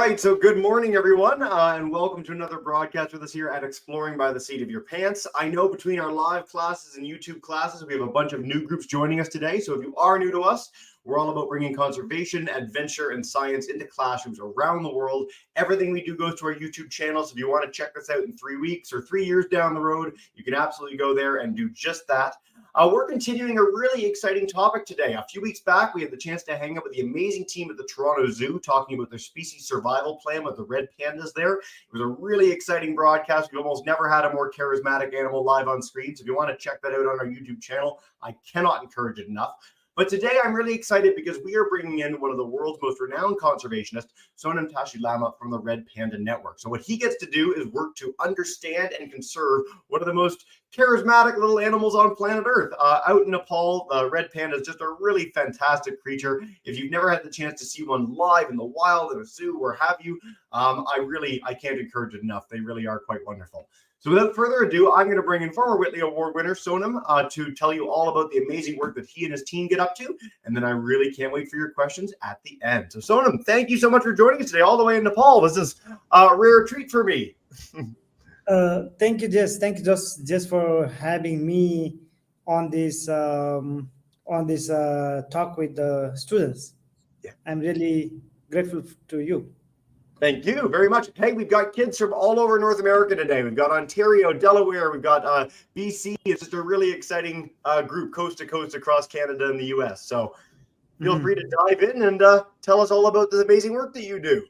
right, so good morning, everyone, and welcome to another broadcast with us here at Exploring by the Seat of Your Pants. I know between our live classes and YouTube classes, we have a bunch of new groups joining us today. So if you are new to us, we're all about bringing conservation, adventure, and science into classrooms around the world. Everything we do goes to our YouTube channel. So if you want to check this out in 3 weeks or 3 years down the road, you can absolutely go there and do just that. We're continuing a really exciting topic today. A few weeks back, we had the chance to hang out with the amazing team at the Toronto Zoo talking about their species survival plan with the red pandas there. It was a really exciting broadcast. We've almost never had a more charismatic animal live on screen. So if you want to check that out on our YouTube channel, I cannot encourage it enough. But today I'm really excited because we are bringing in one of the world's most renowned conservationists, Sonam Lama from the Red Panda Network. So what he gets to do is work to understand and conserve one of the most charismatic little animals on planet Earth. Out in Nepal, red panda is just a really fantastic creature. If you've never had the chance to see one live in the wild, in a zoo, or have you, I can't encourage it enough. They really are quite wonderful. So without further ado, I'm going to bring in former Whitley Award winner Sonam to tell you all about the amazing work that he and his team get up to. And then I really can't wait for your questions at the end. So Sonam, thank you so much for joining us today all the way in Nepal. This is a rare treat for me. Thank you, Jess. Thank you, just for having me on this talk with the students. Yeah. I'm really grateful to you. Thank you very much. Hey, we've got kids from all over North America today. We've got Ontario, Delaware, we've got BC. It's just a really exciting group coast to coast across Canada and the US. So feel free to dive in and tell us all about the amazing work that you do.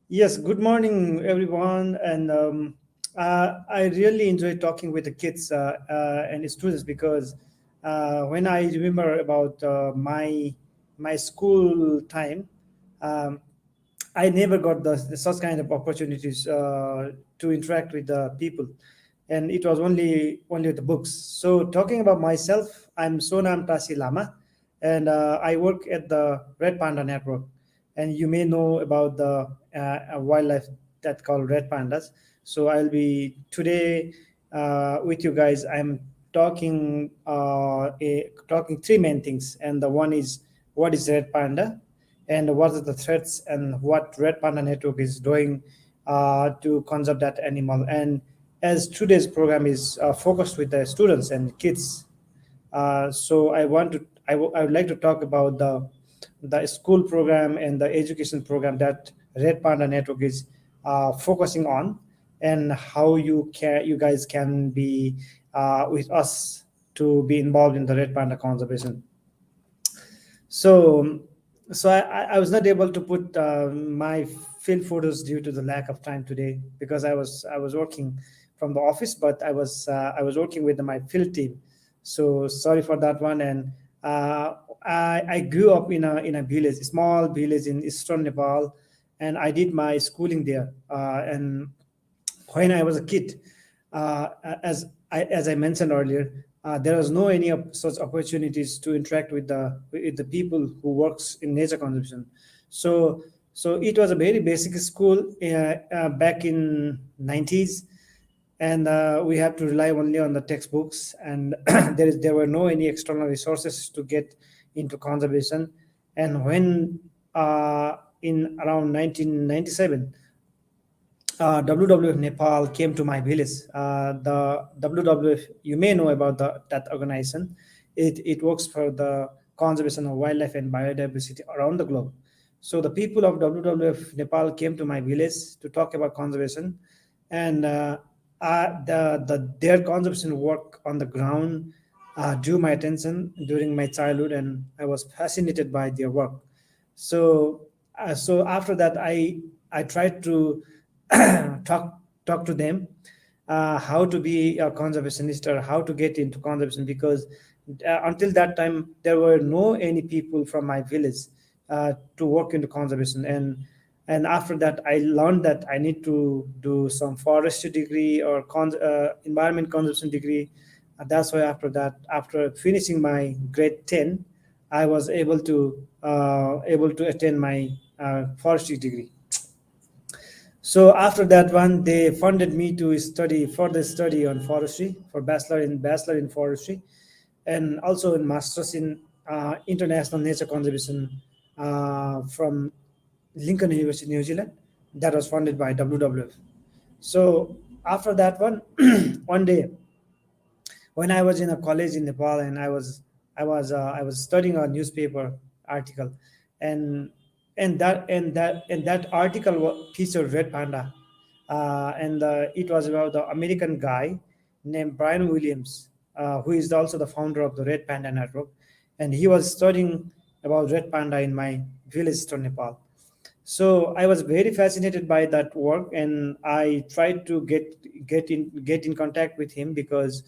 Yes, good morning, everyone. And I really enjoy talking with the kids and the students because when I remember about my school time, I never got such kind of opportunities to interact with the people, and it was only with the books. So talking about myself, I'm Sonam Lama, and I work at the Red Panda Network, and you may know about the wildlife that called red pandas. So I'll be today with you guys. I'm talking talking three main things, and the one is what is red panda, and what are the threats, and what Red Panda Network is doing to conserve that animal. And as today's program is focused with the students and kids, so I would like to talk about the school program and the education program that Red Panda Network is focusing on, and how you guys can be with us to be involved in the red panda conservation. So I was not able to put my field photos due to the lack of time today because I was working from the office, but I was working with my field team. So sorry for that one. And I grew up in a village, a small village in eastern Nepal, and I did my schooling there. And when I was a kid, as I mentioned earlier, there was no any of such opportunities to interact with the people who works in nature conservation. So it was a very basic school back in 90s, and we had to rely only on the textbooks, and there were no any external resources to get into conservation. And when in around 1997, WWF Nepal came to my village. The WWF, you may know about that organization. It works for the conservation of wildlife and biodiversity around the globe. So the people of WWF Nepal came to my village to talk about conservation, and their conservation work on the ground drew my attention during my childhood, and I was fascinated by their work. So after that, I tried to talk to them how to be a conservationist or how to get into conservation, because until that time there were no any people from my village to work into conservation. And after that I learned that I need to do some forestry degree or environment conservation degree. That's why after that, after finishing my grade 10, I was able to attend my forestry degree. So after that one, they funded me to further study on forestry for bachelor in forestry, and also in masters in international nature conservation from Lincoln University, New Zealand, that was funded by WWF. So after that one, one day when I was in a college in Nepal, and I was studying a newspaper article, and that article featured red panda, and it was about the American guy named Brian Williams, who is also the founder of the Red Panda Network, and he was studying about red panda in my village to Nepal. So I was very fascinated by that work, and I tried to get in contact with him because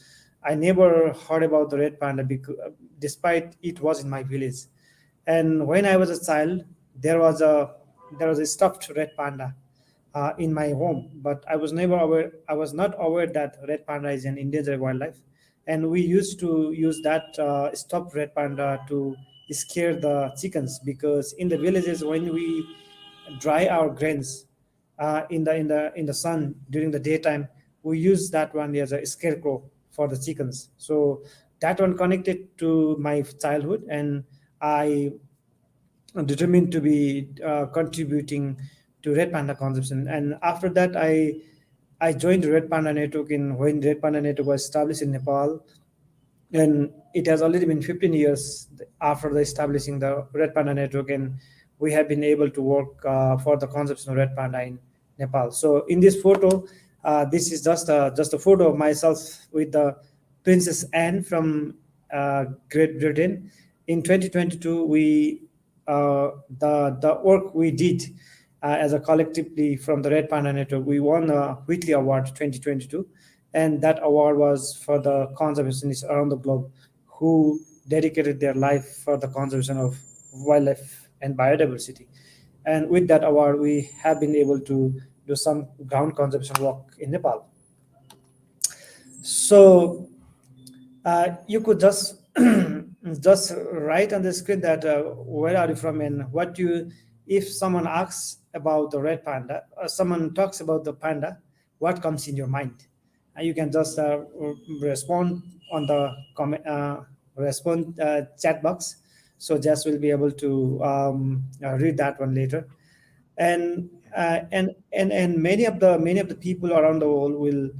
I never heard about the red panda, because, despite it was in my village. And when I was a child, there was a there was a stuffed red panda in my home, but I was never aware. I was not aware that red panda is an endangered wildlife, and we used to use that stuffed red panda to scare the chickens, because in the villages when we dry our grains in the sun during the daytime, we use that one as a scarecrow for the chickens. So that one connected to my childhood, and I determined to be contributing to Red Panda consumption. And after that, I joined the Red Panda Network in when Red Panda Network was established in Nepal, and it has already been 15 years after the establishing the Red Panda Network, and we have been able to work for the conservation of red panda in Nepal. So in this photo, this is just a photo of myself with the Princess Anne from Great Britain. In 2022, we the work we did as a collectively from the Red Panda Network, we won a Whitley Award 2022, and that award was for the conservationists around the globe who dedicated their life for the conservation of wildlife and biodiversity. And with that award, we have been able to do some ground conservation work in Nepal. So you could just just write on the screen that where are you from and what you, if someone asks about the red panda, someone talks about the panda, what comes in your mind, and you can just respond on the comment respond chat box, so Jess will be able to read that one later. And and many of the people around the world will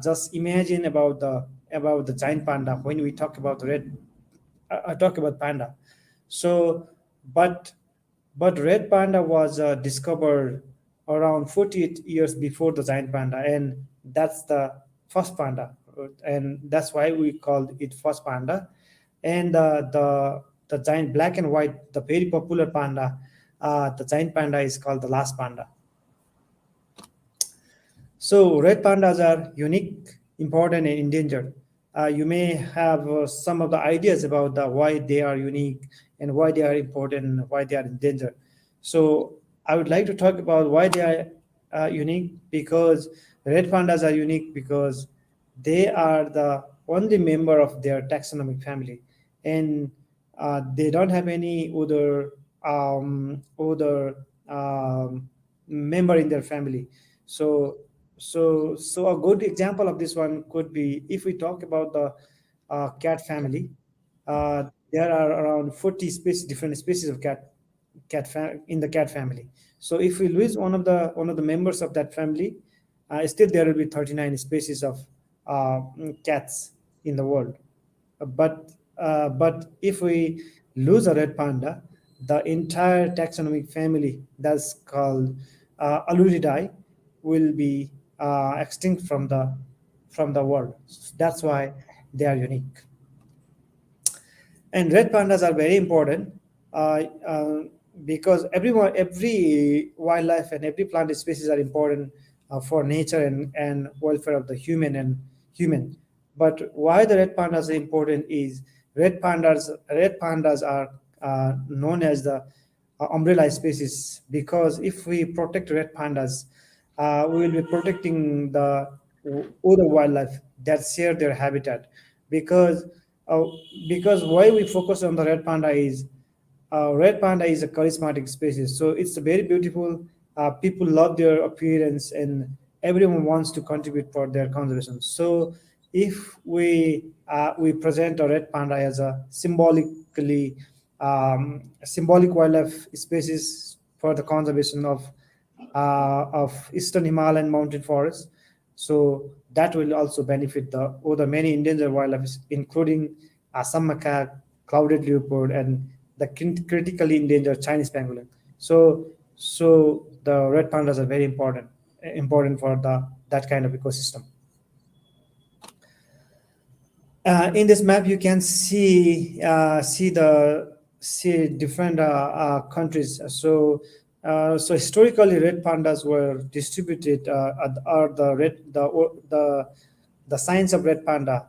just imagine about the giant panda when we talk about red talk about panda. So, but red panda was discovered around 48 years before the giant panda, and that's the first panda, and that's why we called it first panda. And the giant black and white, the very popular panda, the giant panda is called the last panda. So red pandas are unique, important, and endangered. You may have some of the ideas about why they are unique and why they are important and why they are endangered. So I would like to talk about why they are unique, because red pandas are unique because they are the only member of their taxonomic family, and they don't have any other member in their family. So so a good example of this one could be if we talk about the cat family. There are around 40 different species of in the cat family. So if we lose one of the members of that family, still there will be 39 species of cats in the world. But if we lose a red panda, the entire taxonomic family that's called Aluridae will be extinct from the world. That's why they are unique. And red pandas are very important uh, uh, because every wildlife and every plant species are important for nature and welfare of the human. But why the red pandas are important is red pandas are known as the umbrella species, because if we protect red pandas, we will be protecting the other wildlife that share their habitat. Because uh, because why we focus on the red panda is red panda is a charismatic species, so it's very beautiful. People love their appearance, and everyone wants to contribute for their conservation. So if we present a red panda as a symbolic wildlife species for the conservation of eastern Himalayan mountain forests. So that will also benefit the other many endangered wildlife, including some macaque, clouded leopard, and the critically endangered Chinese pangolin. So the red pandas are very important for the that kind of ecosystem. In this map, you can see different countries. So historically, red pandas were distributed, or the signs of red panda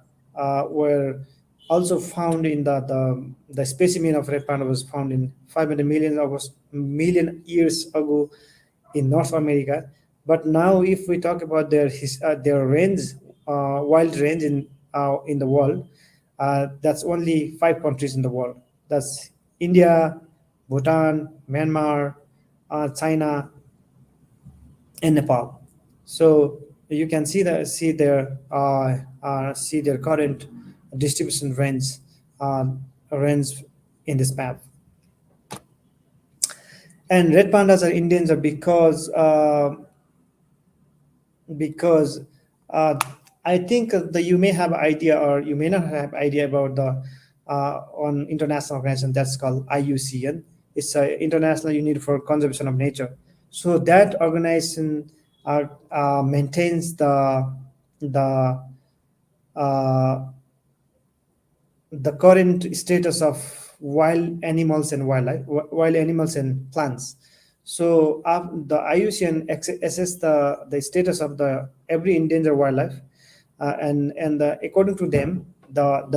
were also found in the specimen of red panda was found in 500 million years ago in North America. But now, if we talk about their range, wild range in the world, that's only 5 countries in the world. That's India, Bhutan, Myanmar, China, and Nepal. So you can see their current distribution uh, range in this map. And red pandas are endangered because uh, I think that you may have idea or you may not have idea about the on international organization that's called IUCN. It's an International Unit for Conservation of Nature. So that organization maintains the uh, the current status of wild animals and wild animals and plants. So the IUCN assess the status of the every endangered wildlife, and according to them, the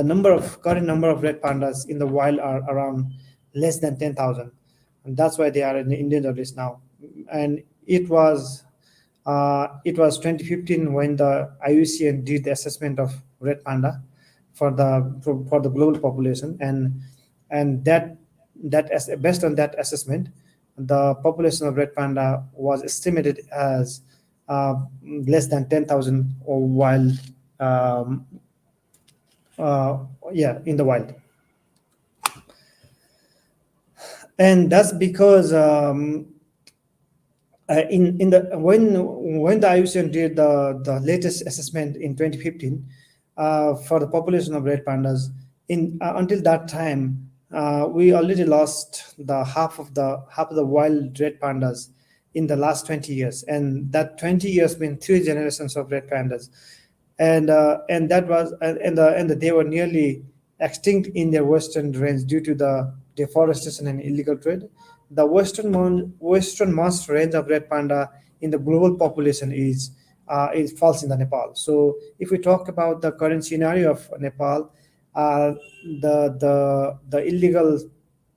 current number of red pandas in the wild are around less than 10,000, and that's why they are in the endangered list now. And it was 2015 when the IUCN did the assessment of red panda for the global population, and based on that assessment, the population of red panda was estimated as less than 10,000 wild, um, in the wild. And that's because in the when the IUCN did the latest assessment in 2015 for the population of red pandas, in until that time, we already lost the half of the wild red pandas in the last 20 years, and that 20 years mean 3 generations of red pandas, and that was and they were nearly extinct in their western range due to the deforestation and illegal trade. The westernmost range of red panda in the global population is falls in the Nepal. So if we talk about the current scenario of Nepal, the illegal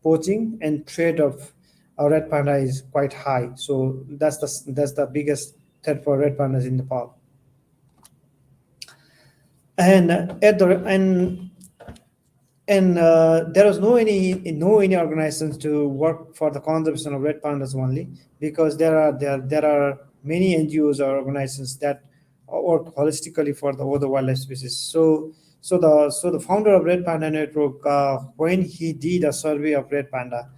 poaching and trade of red panda is quite high. So that's the biggest threat for red pandas in Nepal. And at the and there was no any organizations to work for the conservation of red pandas only, because there are many NGOs or organizations that work holistically for the other wildlife species. So the founder of Red Panda Network, when he did a survey of red panda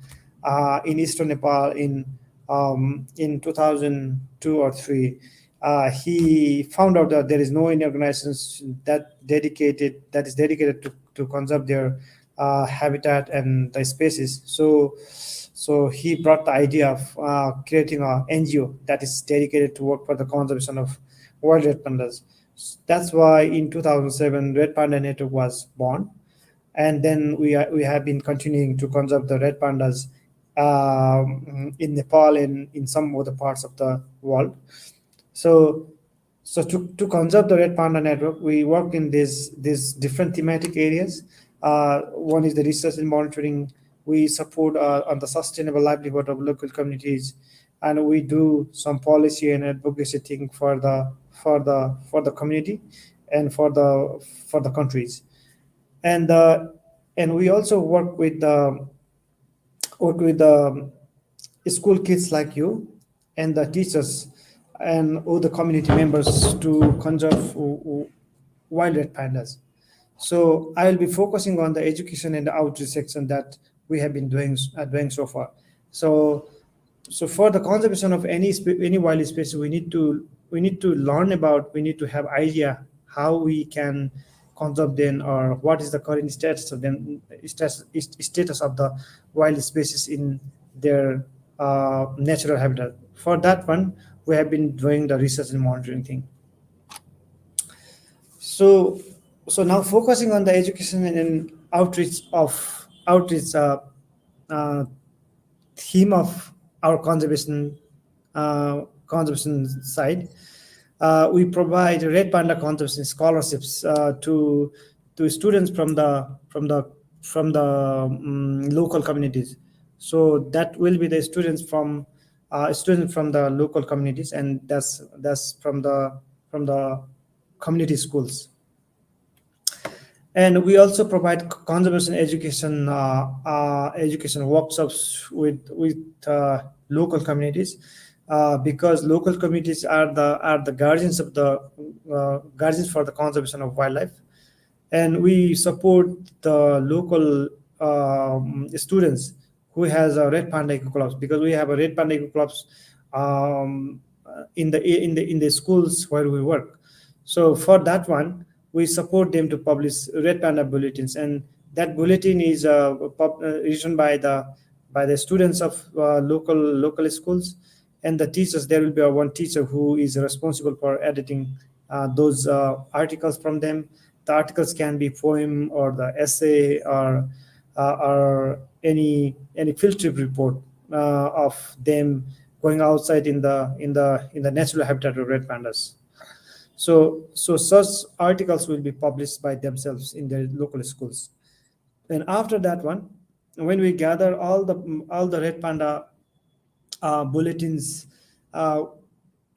in eastern Nepal in 2002 or three, he found out that there is no any organizations that is dedicated to conserve their habitat and the species. So he brought the idea of creating a NGO that is dedicated to work for the conservation of wild red pandas. That's why in 2007 Red Panda Network was born, and then we have been continuing to conserve the red pandas in Nepal and in some other parts of the world. So, to conserve the Red Panda Network, we work in these different thematic areas. One is the research and monitoring. We support on the sustainable livelihood of local communities, and we do some policy and advocacy thing for the community and for the countries. And uh, and we also work with school kids like you and the teachers and all the community members to conserve wild red pandas. So I will be focusing on the education and the outreach section that we have been doing so far. So so for the conservation of any wild species, we need to learn about, we need to have idea how we can conserve them, or what is the current status of them, status of the wild species in their natural habitat. For that one, we have been doing the research and monitoring thing. So, so now focusing on the education and outreach uh, theme of our conservation side, we provide Red Panda conservation scholarships to students from the local communities. So that will be the students from the local communities, and that's from the community schools. And we also provide conservation education workshops with local communities, because local communities are the guardians for the conservation of wildlife. And we support the local students who has a red panda eco clubs, because we have a red panda eco clubs in the schools where we work. So for that one, we support them to publish red panda bulletins, and that bulletin is written by the students of local schools and the teachers. There will be one teacher who is responsible for editing those articles from them. The articles can be poem or the essay, or any field trip report of them going outside in the natural habitat of red pandas. So such articles will be published by themselves in their local schools. And after that one, when we gather all the red panda bulletins uh,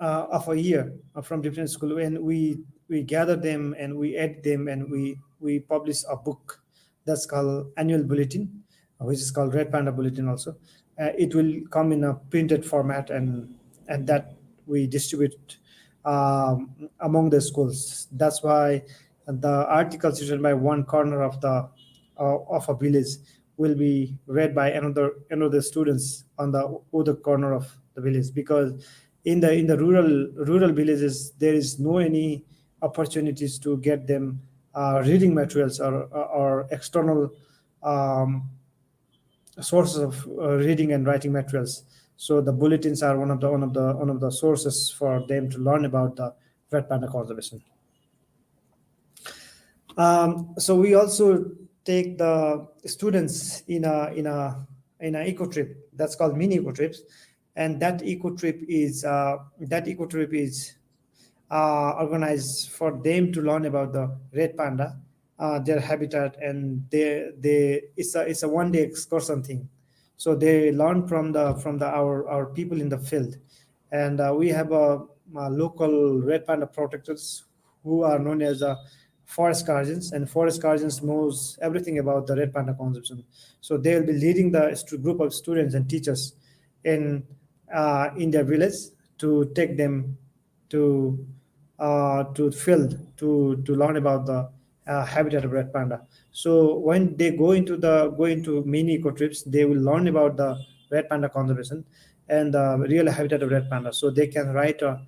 of a year from different schools, and we gather them and we edit them, and we publish a book that's called annual bulletin, which is called Red Panda Bulletin also. It will come in a printed format, and that we distribute among the schools. That's why the articles written by one corner of a village will be read by another students on the other corner of the village, because in the rural villages there is no any opportunities to get them reading materials, or external um, sources of reading and writing materials. So the bulletins are one of the sources for them to learn about the red panda conservation. So we also take the students in a eco trip that's called mini eco trips, and that eco trip is organized for them to learn about the red panda, their habitat, and it's a 1 day excursion thing. So they learn from our people in the field, and we have a local red panda protectors who are known as forest guardians, and forest guardians knows everything about the red panda conservation. So they will be leading the group of students and teachers in their village to take them to field to learn about the habitat of red panda. So when they go into mini eco trips, they will learn about the red panda conservation and the real habitat of red panda. So they can write a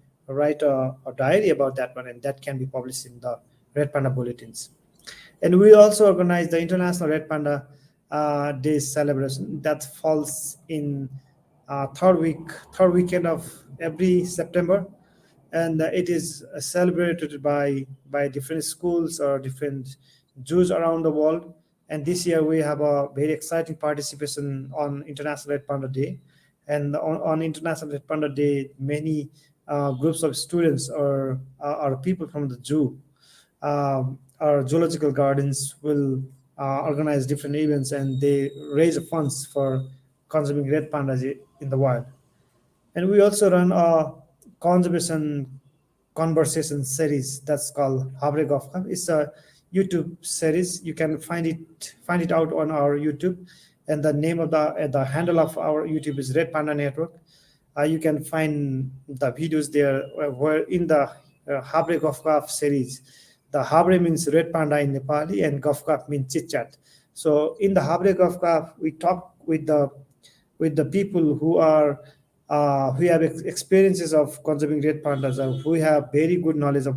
diary about that one, and that can be published in the red panda bulletins. And we also organize the International Red Panda Day celebration that falls in third weekend of every September, and it is celebrated by different schools or different Jews around the world. And this year we have a very exciting participation on International Red Panda Day, and on International Red Panda Day, many groups of students or people from the zoo our zoological gardens will organize different events, and they raise funds for conserving red pandas in the wild. And we also run a conservation conversation series that's called Habre Gofka. It's a YouTube series. You can find it out on our YouTube, and the name of the handle of our YouTube is Red Panda Network. You can find the videos there where in the Habre Gofka series. The Habre means red panda in Nepali, and Gofka means chit chat. So in the Habre Gofka, we talk with the people who are who have experiences of conserving red pandas, who have very good knowledge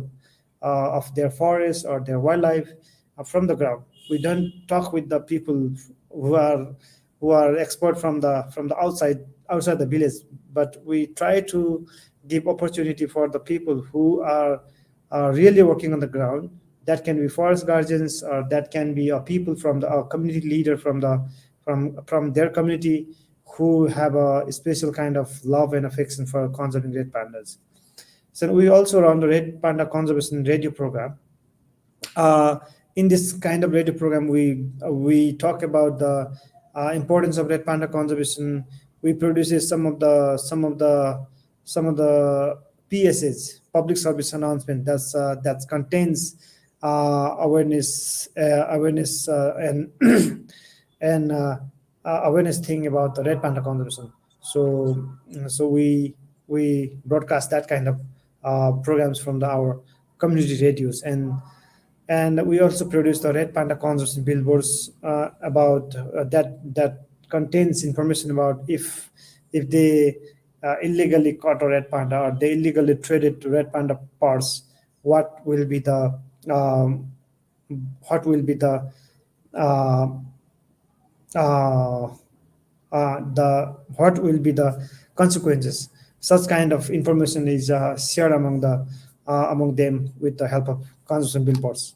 of their forest or their wildlife from the ground. We don't talk with the people who are expert from the outside the village, but we try to give opportunity for the people who are really working on the ground. That can be forest guardians, or that can be people from the community leader from their community, who have a special kind of love and affection for conserving red pandas. So we also run the Red Panda Conservation Radio program. Uh, in this kind of radio program, we talk about the importance of red panda conservation. We produce some of the PSAs, public service announcement, that contains awareness and and awareness thing about the red panda conservation. So we broadcast that kind of programs from our community radios, and we also produce the red panda conservation billboards about that contains information about if they illegally caught a red panda, or they illegally traded red panda parts, what will be the um, what will be uh, uh, what will be the consequences. Such kind of information is shared among them with the help of conservation billboards.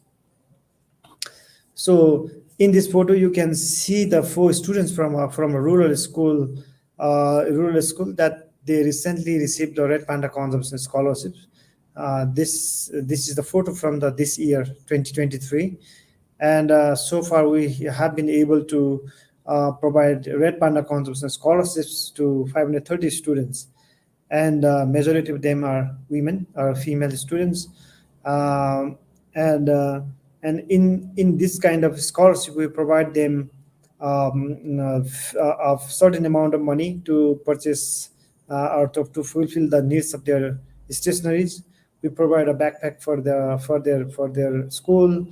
So in this photo, you can see the four students from a rural school that they recently received the Red Panda Conservation Scholarship. This is the photo from the this year 2023, and so far we have been able to provide Red Panda Conservation scholarships to 530 students, and majority of them are women or female students. Um, and and in this kind of scholarship, we provide them a certain amount of money to purchase to fulfill the needs of their stationaries. We provide a backpack for their school,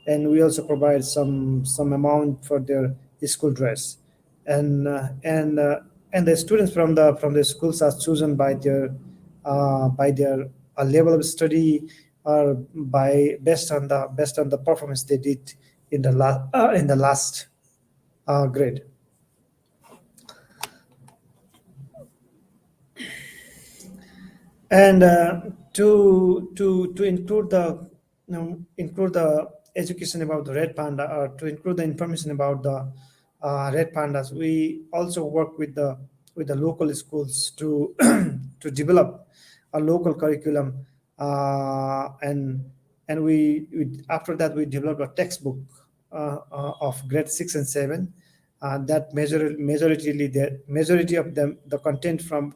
and we also provide some amount for their school dress. And the students from the schools are chosen by their level of study, or by based on the performance they did in the last grade. And to include the education about the red panda, or to include the information about the red pandas, we also work with the local schools to to develop a local curriculum, and after that we developed a textbook of grade 6 and 7, that majority of them, the content from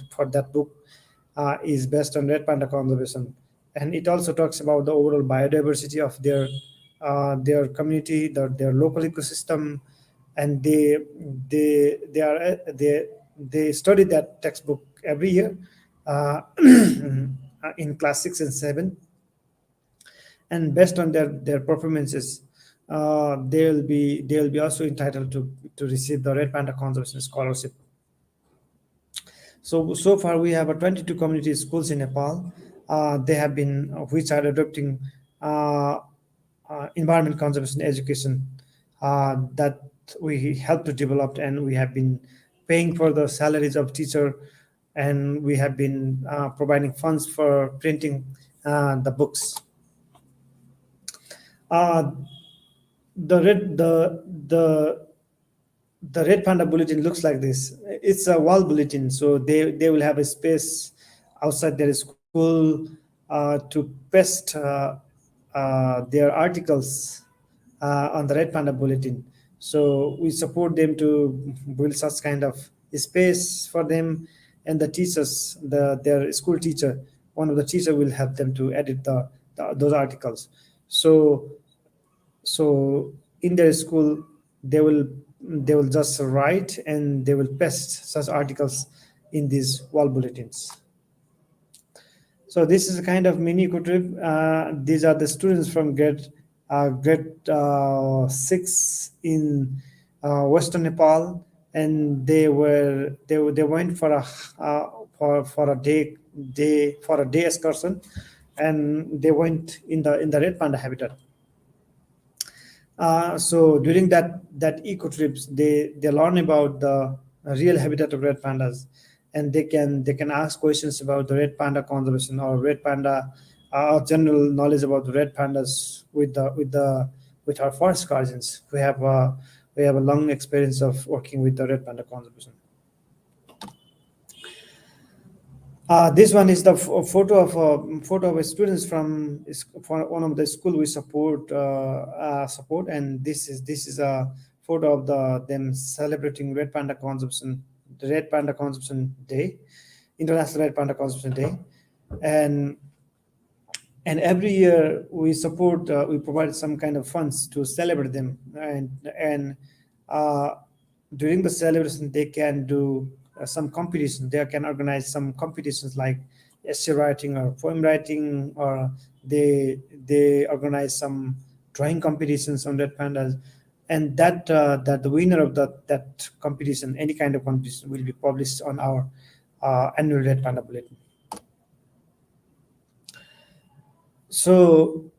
for that book is based on red panda conservation. And it also talks about the overall biodiversity of their community, their local ecosystem. And they study that textbook every year in class 6 and 7. And based on their performances, they'll be also entitled to receive the red panda conservation scholarship. So far we have 22 community schools in Nepal. They have been which are adopting uh, environment conservation education that we help to develop, and we have been paying for the salaries of teacher, and we have been providing funds for printing the books. Uh, the red the red panda bulletin looks like this. It's a wall bulletin, so they will have a space outside their school to paste their articles on the red panda bulletin. So we support them to build such kind of space for them, and the teachers, their school teacher, one of the teacher will help them to edit those articles. So so in their school, they will just write, and they will paste such articles in these wall bulletins. So this is a kind of mini eco trip. These are the students from grade 6 in Western Nepal, and they went for a for a day excursion, and they went in the red panda habitat. So during that eco trips, they learn about the real habitat of red pandas, and they can ask questions about the red panda conservation or red panda, general knowledge about the red pandas with our forest guardians. We have a long experience of working with the red panda conservation. This one is the photo of a students from one of the school we support, and this is a photo of them celebrating the Red Panda Conservation Day, International Red Panda Conservation Day, and every year we provide some kind of funds to celebrate them, and uh, during the celebration they can do some competition. They can organize some competitions like essay writing or poem writing, or they organize some drawing competitions on red pandas, and that the winner of that competition, any kind of competition, will be published on our annual red panda bulletin. So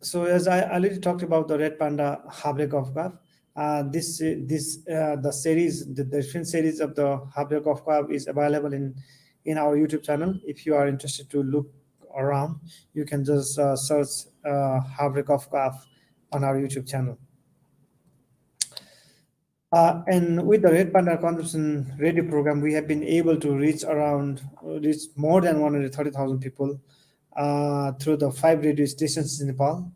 as I already talked about the red panda Habre Golf Club, the series, the different series of the Habre Golf Club is available in our YouTube channel. If you are interested to look around, you can just search Habre Golf Club on our YouTube channel. And with the Red Panda Conservation Radio program, we have been able to reach more than 130,000 people through the 5 radio stations in Nepal,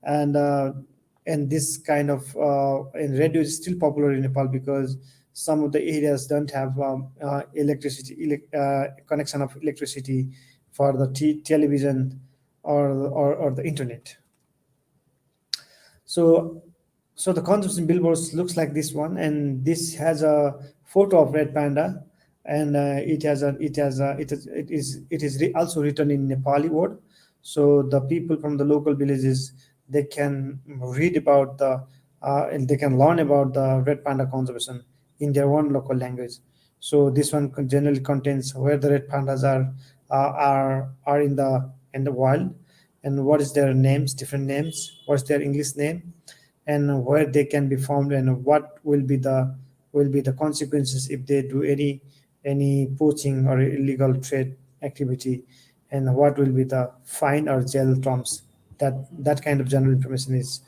and this kind of and radio is still popular in Nepal because some of the areas don't have connection of electricity for the television or the internet. So the conservation billboards looks like this one, and this has a photo of red panda, and it is also written in Nepali word, so the people from the local villages, they can read about and they can learn about the red panda conservation in their own local language. So this one generally contains where the red pandas are in the wild, and what is their names, different names, what's their English name, and where they can be found, and what will be the consequences if they do any poaching or illegal trade activity, and what will be the fine or jail terms. That kind of general information is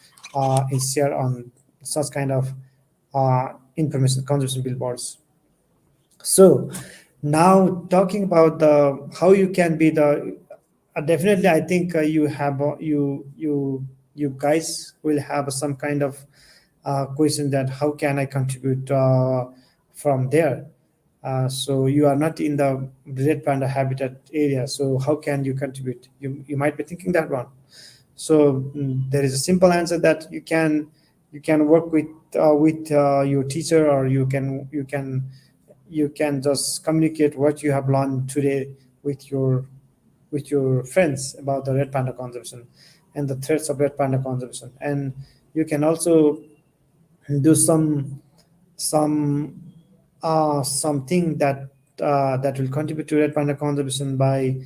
shared on such kind of information conservation billboards. So now talking about the how you can be the definitely, I think you guys will have some kind of question that how can I contribute from there. So you are not in the red panda habitat area, so how can you contribute? You might be thinking that one. So there is a simple answer that you can work with your teacher, or you can just communicate what you have learned today with your friends about the red panda conservation and the threats of red panda conservation, and you can also do some something that will contribute to red panda conservation by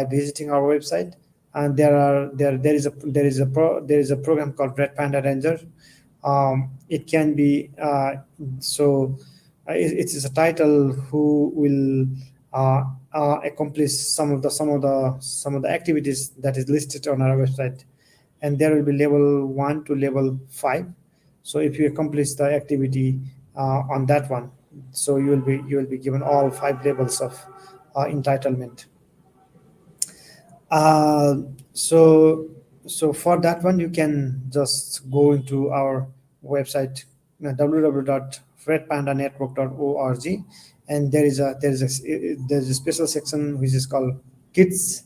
visiting our website. And there is a program called Red Panda Ranger. It can be it is a title who will accomplish some of the activities that is listed on our website, and there will be level 1 to level 5. So if you accomplish the activity on that one, so you will be given all 5 levels of entitlement. uh, so for that one, you can just go into our website, www.redpandanetwork.org, and there is a special section which is called kids.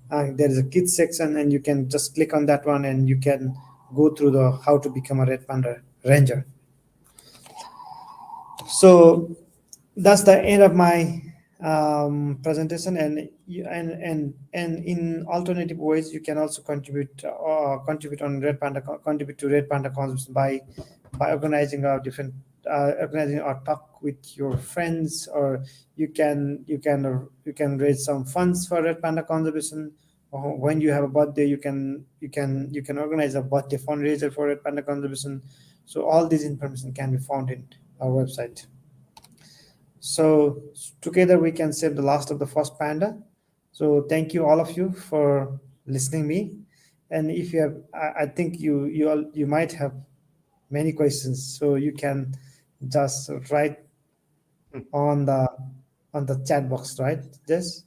There is a kids section, and you can just click on that one, and you can go through the how to become a red panda ranger. So that's the end of my presentation, and in alternative ways, you can also contribute to red panda conservation by organizing different organizing a talk with your friends, or you can raise some funds for Red Panda conservation. Or when you have a birthday, you can organize a birthday fundraiser for Red Panda conservation. So all this information can be found in our website. So together we can save the last of the first panda. So thank you all of you for listening me. And if you have, I think you might have many questions. So you can just write on the chat box, right? Yes.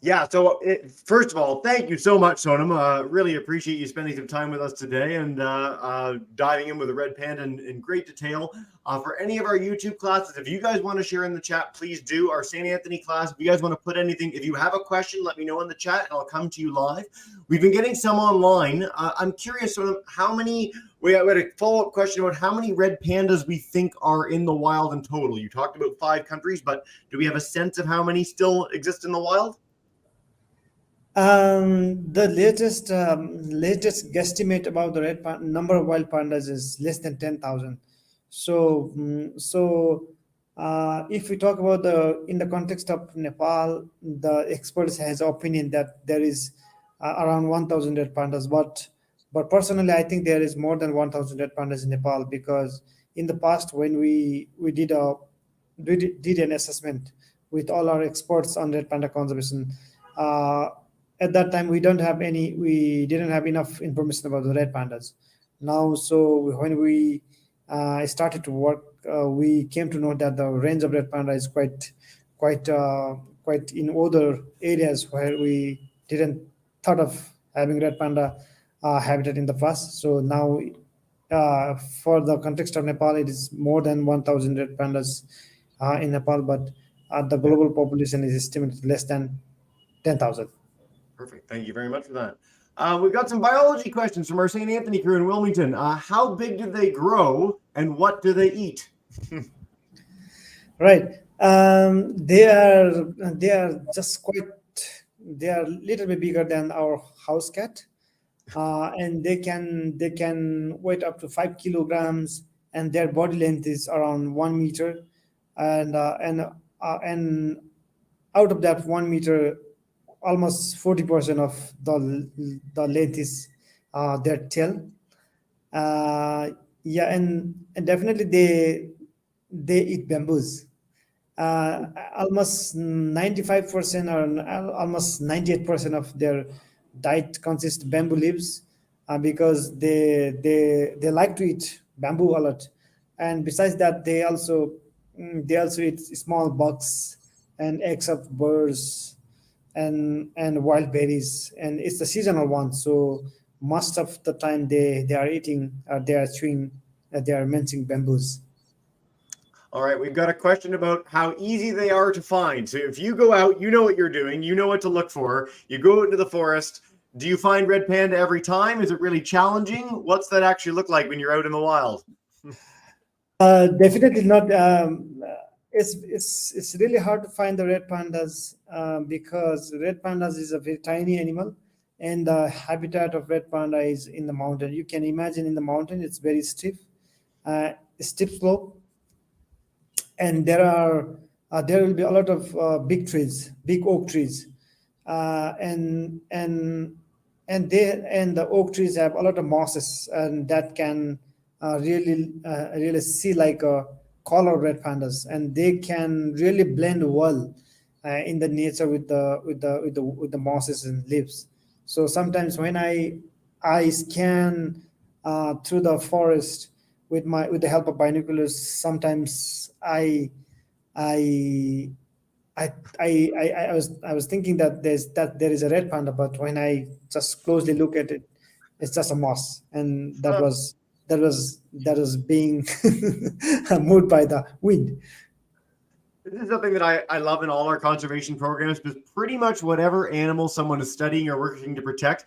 Yeah, so first of all, thank you so much, Sonam. Really appreciate you spending some time with us today and diving in with the Red Panda in great detail. For any of our YouTube classes, if you guys want to share in the chat, please do. Our St. Anthony class, if you guys want to put anything, if you have a question, let me know in the chat and I'll come to you live. We've been getting some online. I'm curious, Sonam, how many, we had a follow-up question about how many red pandas we think are in the wild in total. You talked about 5 countries, but do we have a sense of how many still exist in the wild? The latest guesstimate about the number of wild pandas is less than 10,000. So if we talk about in the context of Nepal, the experts has opinion that there is around 1,000 red pandas, but personally I think there is more than 1,000 red pandas in Nepal, because in the past when we did an assessment with all our experts on red panda conservation. At that time, we didn't have enough information about the red pandas. Now, so when we started to work, we came to know that the range of red panda is quite in other areas where we didn't thought of having red panda habitat in the past. So now, for the context of Nepal, it is more than 1,000 red pandas in Nepal, but the global population is estimated less than 10,000. Perfect. Thank you very much for that. We've got some biology questions from our St. Anthony crew in Wilmington. How big do they grow and what do they eat? Right. They are just quite. They are a little bit bigger than our house cat, and they can weight up to 5 kilograms, and their body length is around 1 meter, and out of that 1 meter, almost 40% of the length is their tail. Yeah, and definitely they eat bamboos. Almost 95% or almost 98% of their diet consists bamboo leaves, because they like to eat bamboo a lot. And besides that, they also eat small bugs and eggs of birds and wild berries, and it's the seasonal one. So most of the time they are eating, they are chewing, they are munching bamboos. All right, we've got a question about how easy they are to find. So if you go out, you know what you're doing, you know what to look for. You go into the forest. Do you find red panda every time? Is it really challenging? What's that actually look like when you're out in the wild? Definitely not. It's really hard to find the red pandas, because red pandas is a very tiny animal, and the habitat of red panda is in the mountain. You can imagine in the mountain it's very steep slope, and there will be a lot of big trees, big oak trees, and the oak trees have a lot of mosses, and that can really see like a color red pandas, and they can really blend well in the nature with the mosses and leaves. So sometimes when I scan through the forest with the help of binoculars, sometimes I I was thinking that there is a red panda, but when I just closely look at it, it's just a moss, and that was being moved by the wind. This is something that I love in all our conservation programs, because pretty much whatever animal someone is studying or working to protect,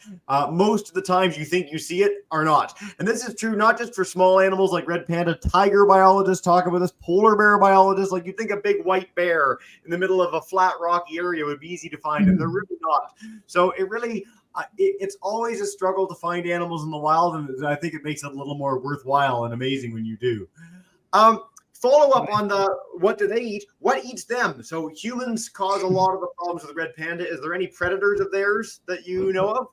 most of the times you think you see it are not. And this is true not just for small animals like red panda. Tiger biologists talk about this, polar bear biologists. Like, you think a big white bear in the middle of a flat rocky area would be easy to find, and they're really not. So it really, it's always a struggle to find animals in the wild, and I think it makes it a little more worthwhile and amazing when you do. Um, follow up on the what do they eat? What eats them? So humans cause a lot of the problems with red panda. Is there any predators of theirs that you know of?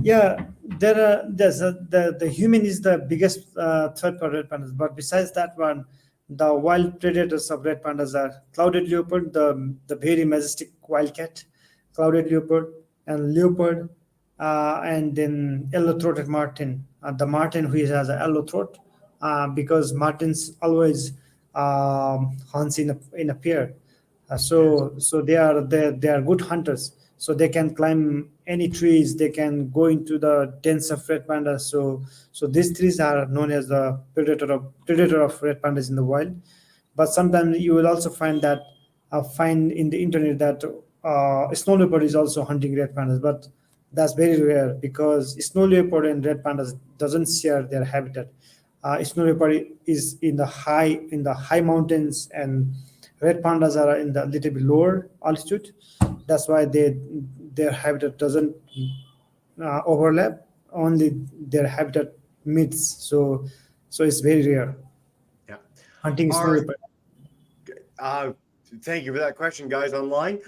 Yeah, the human is the biggest threat for red pandas. But besides that one, the wild predators of red pandas are clouded leopard, the very majestic wildcat, clouded leopard, and leopard, and then yellow-throated marten. The marten who has a yellow throat, because martens always hunts in a pair. So they are good hunters. So they can climb any trees. They can go into the dens of red pandas. So these trees are known as the predator of red pandas in the wild. But sometimes you will also find in the internet that snow leopard is also hunting red pandas, but that's very rare because snow leopard and red pandas doesn't share their habitat. Snow leopard is in the high mountains, and red pandas are in the little bit lower altitude. That's why their habitat doesn't overlap. Only their habitat meets. So it's very rare Yeah. hunting All snow right. leopard. Thank you for that question, guys, online.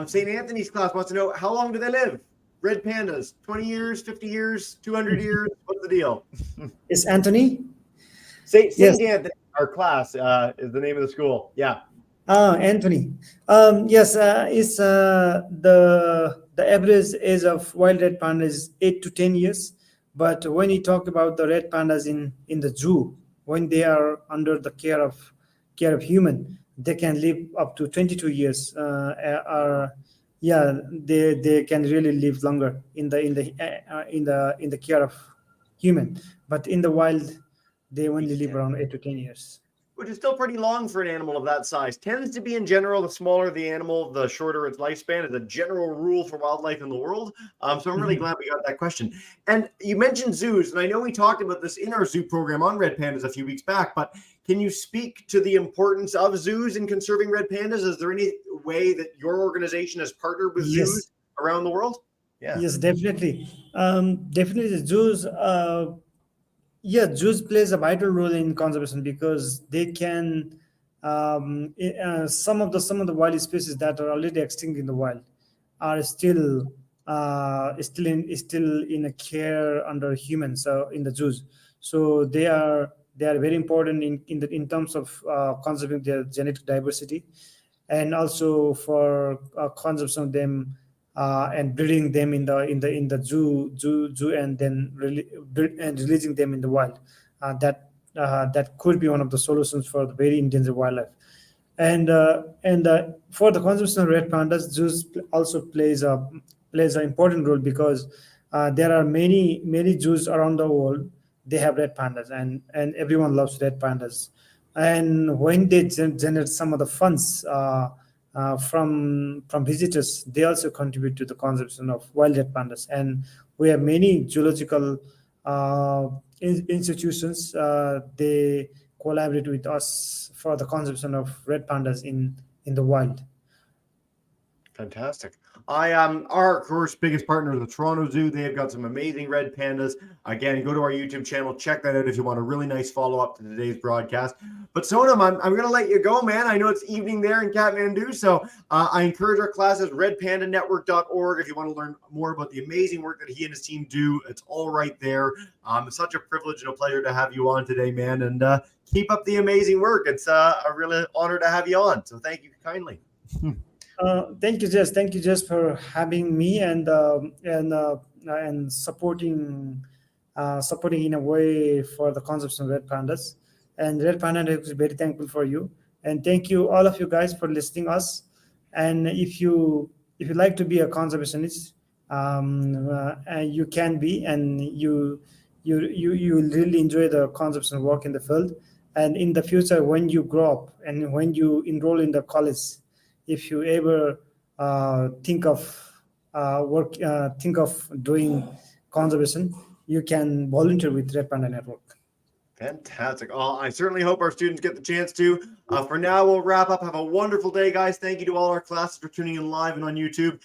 St. Anthony's class wants to know, how long do they live? Red pandas, 20 years, 50 years, 200 years? What's the deal? Is Anthony? St. Yes. Anthony, our class is the name of the school. Yeah. Anthony. Yes, it's the average age of wild red panda is 8 to 10 years. But when you talk about the red pandas in the zoo, when they are under the care of human, they can live up to 22 years. Yeah, they can really live longer in the care of human. But in the wild, they only live around 8 to 10 years. Which is still pretty long for an animal of that size. Tends to be, in general, the smaller the animal, the shorter its lifespan is a general rule for wildlife in the world. So I'm really glad we got that question. And you mentioned zoos, and I know we talked about this in our zoo program on red pandas a few weeks back, but can you speak to the importance of zoos in conserving red pandas? Is there any way that your organization has partnered with Yes. zoos around the world? Yeah. Yes, definitely. Definitely, zoos. Yeah, zoos plays a vital role in conservation because they can some of the wild species that are already extinct in the wild are still in a care under humans in the zoos. So they are very important in terms of conserving their genetic diversity, and also for consumption of them, and breeding them in the zoo, and then releasing them in the wild. That could be one of the solutions for the very endangered wildlife. And for the conservation of red pandas, zoos also plays an important role because there are many zoos around the world. They have red pandas, and everyone loves red pandas. And when they generate some of the funds from visitors, they also contribute to the conservation of wild red pandas. And we have many zoological institutions. They collaborate with us for the conservation of red pandas in the wild. Fantastic. Our, of course, biggest partner is the Toronto Zoo. They've got some amazing red pandas. Again, go to our YouTube channel, check that out if you want a really nice follow-up to today's broadcast. But Sonam, I'm going to let you go, man. I know it's evening there in Kathmandu, so I encourage our classes, redpandanetwork.org, if you want to learn more about the amazing work that he and his team do. It's all right there. It's such a privilege and a pleasure to have you on today, man, and keep up the amazing work. It's a really honor to have you on, so thank you kindly. Thank you, Jess. Thank you, Jess, for having me and supporting in a way for the concepts of red pandas. And Red Panda Network is very thankful for you. And thank you, all of you guys, for listening us. And if you like to be a conservationist, you can be, and you will really enjoy the conservation work in the field. And in the future, when you grow up and when you enroll in the college, if you ever think of doing conservation, you can volunteer with Red Panda Network. Fantastic. I certainly hope our students get the chance to. For now, we'll wrap up. Have a wonderful day, guys. Thank you to all our classes for tuning in live and on YouTube.